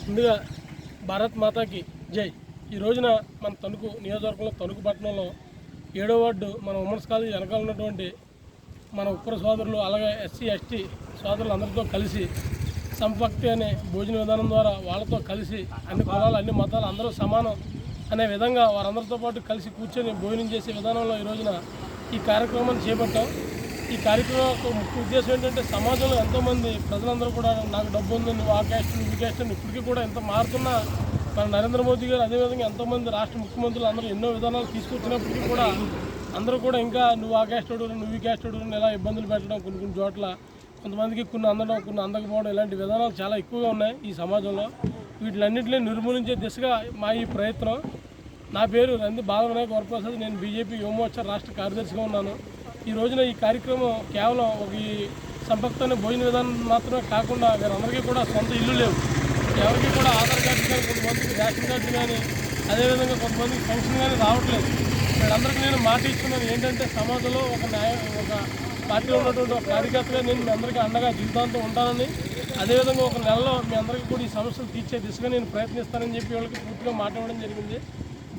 ముందుగా భారత్ మాతాకి జై. ఈ రోజున మన తణుకు నియోజకవర్గంలో తణుకు పట్టణంలో 7వ వార్డు మన ఉమెన్స్ కాలేజీ వెనకాల ఉన్నటువంటి మన ఉప్పర సోదరులు అలాగే ఎస్సీ ఎస్టీ సోదరులు అందరితో కలిసి సంపక్తి అనే భోజన విధానం ద్వారా వాళ్ళతో కలిసి అన్ని కులాలు అన్ని మతాలు అందరూ సమానం అనే విధంగా వారందరితో పాటు కలిసి కూర్చొని భోజనం చేసే విధానంలో ఈ రోజున ఈ కార్యక్రమాన్ని చేపట్టాం. ఈ కార్యక్రమం యొక్క ముఖ్య ఉద్దేశం ఏంటంటే సమాజంలో ఎంతోమంది ప్రజలందరూ కూడా నాకు డబ్బు ఉంది, నువ్వు ఆ క్యాస్ట్ నువ్వు ఈ క్యాస్ట్ ఇప్పటికీ కూడా ఎంత మారుతున్నా మన నరేంద్ర మోదీ గారు అదేవిధంగా ఎంతోమంది రాష్ట్ర ముఖ్యమంత్రులు అందరూ ఎన్నో విధానాలు తీసుకొచ్చినప్పటికీ కూడా అందరూ కూడా ఇంకా నువ్వు ఆ క్యాస్ట్ నువ్వు ఈ క్యాస్ట్ ఇలా ఇబ్బందులు పెట్టడం కొన్ని చోట్ల కొంతమందికి కొన్ని అందడం కొన్ని అందకపోవడం ఇలాంటి విధానాలు చాలా ఎక్కువగా ఉన్నాయి ఈ సమాజంలో. వీటిలన్నింటినీ నిర్మూలించే దిశగా మా ఈ ప్రయత్నం. నా పేరు నంది బాలవినాయక వరప్రసాద్. నేను బీజేపీ యువమోర్చా రాష్ట్ర కార్యదర్శిగా ఉన్నాను. ఈ రోజున ఈ కార్యక్రమం కేవలం ఒక ఈ సంపక్తమైన భోజన విధానం మాత్రమే కాకుండా వీరందరికీ కూడా సొంత ఇల్లు లేవు, ఎవరికి కూడా ఆధార్ కార్డు కానీ కొంతమందికి రేషన్ కార్డు కానీ అదేవిధంగా కొంతమందికి పెన్షన్ కానీ రావట్లేదు. వీళ్ళందరికీ నేను మాట ఇస్తున్నాను ఏంటంటే సమాజంలో ఒక పార్టీలో ఉన్నటువంటి ఒక కార్యకర్తగా నేను మీ అందరికీ అండగా జీవితాంతం ఉంటానని, అదేవిధంగా ఒక నెలలో మీ అందరికీ కూడా ఈ సమస్యలు తీర్చే దిశగా నేను ప్రయత్నిస్తానని చెప్పి వాళ్ళకి పూర్తిగా మాట్లాడడం జరిగింది.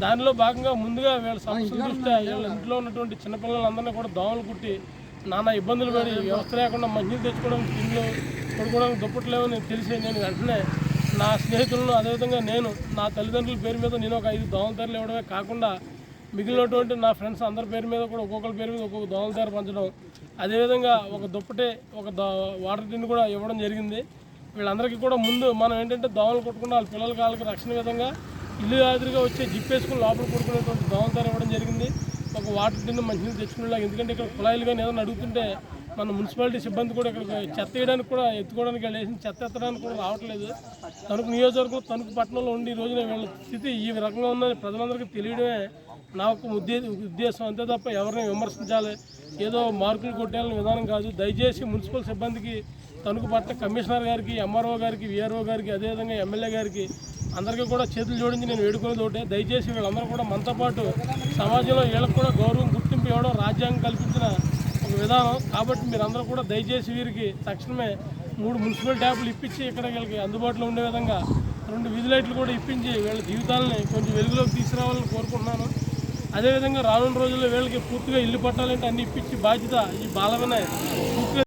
దానిలో భాగంగా ముందుగా వీళ్ళ సమస్యలు చూస్తే వీళ్ళ ఇంట్లో ఉన్నటువంటి చిన్నపిల్లలందరినీ కూడా దోమలు కుట్టి నానా ఇబ్బందులు పడి వ్యవస్థ లేకుండా మంచిని తెచ్చుకోవడం, ఇంట్లో పడుకోవడానికి దుప్పట్లేవని తెలిసి నేను వెంటనే నా స్నేహితులను అదేవిధంగా నేను నా తల్లిదండ్రుల పేరు మీద నేను ఒక 5 దోమల తెరలు ఇవ్వడమే కాకుండా మిగిలినటువంటి నా ఫ్రెండ్స్ అందరి పేరు మీద కూడా ఒక్కొక్కరి పేరు మీద ఒక్కొక్క దోమల తెర పంచడం, అదేవిధంగా ఒక దుప్పటే ఒక వాటర్ టిన్ కూడా ఇవ్వడం జరిగింది. వీళ్ళందరికీ కూడా ముందు మనం ఏంటంటే దోమలు కొట్టకుండా వాళ్ళ పిల్లల కాళ్ళకి రక్షణ విధంగా ఇల్లు ఎదురుగా వచ్చే జిప్పేసుకుని లోపల పడుకునేటువంటి దోమల తెర ఇవ్వడం జరిగింది. ఒక వాటర్ టిన్ మంచినీళ్ళు తెచ్చుకునేలాగా, ఎందుకంటే ఇక్కడ కుళాయిలు కానీ ఏదైనా అడుగుతుంటే మన మున్సిపాలిటీ సిబ్బంది కూడా ఇక్కడికి చెత్త వేయడానికి కూడా ఎత్తుకోవడానికి వేసిన చెత్త ఎత్తడానికి కూడా రావట్లేదు. తణుకు నియోజకవర్గం తణుకు పట్టణంలో ఉండి ఈ రోజున వీళ్ళ స్థితి ఈ రకంగా ఉందని ప్రజలందరికీ తెలియడమే నా ఒక ఉద్దేశం. అంతే తప్ప ఎవరిని విమర్శించాలి ఏదో మార్కులు కొట్టాలని విధానం కాదు. దయచేసి మున్సిపల్ సిబ్బందికి తణుకు పట్టణ కమిషనర్ గారికి, ఎంఆర్ఓ గారికి, విఆర్ఓ గారికి, అదేవిధంగా ఎమ్మెల్యే గారికి అందరికీ కూడా చేతులు జోడించి నేను వేడుకునేది ఒకటే, దయచేసి వీళ్ళందరూ కూడా మనతో పాటు సమాజంలో వీళ్ళకి కూడా గౌరవం గుర్తింపు ఇవ్వడం రాజ్యాంగం కల్పించిన ఒక విధానం. కాబట్టి మీరందరూ కూడా దయచేసి వీరికి తక్షణమే 3 మున్సిపల్ ట్యాపులు ఇప్పించి ఇక్కడ వీళ్ళకి అందుబాటులో ఉండే విధంగా 2 వీధి లైట్లు కూడా ఇప్పించి వీళ్ళ జీవితాలని కొంచెం వెలుగులోకి తీసుకురావాలని కోరుకుంటున్నాను. అదేవిధంగా రానున్న రోజుల్లో వీళ్ళకి పూర్తిగా ఇల్లు పట్టాలంటే అన్ని ఇప్పించి బాధ్యత ఈ బాలవినాయక్ పూర్తిగా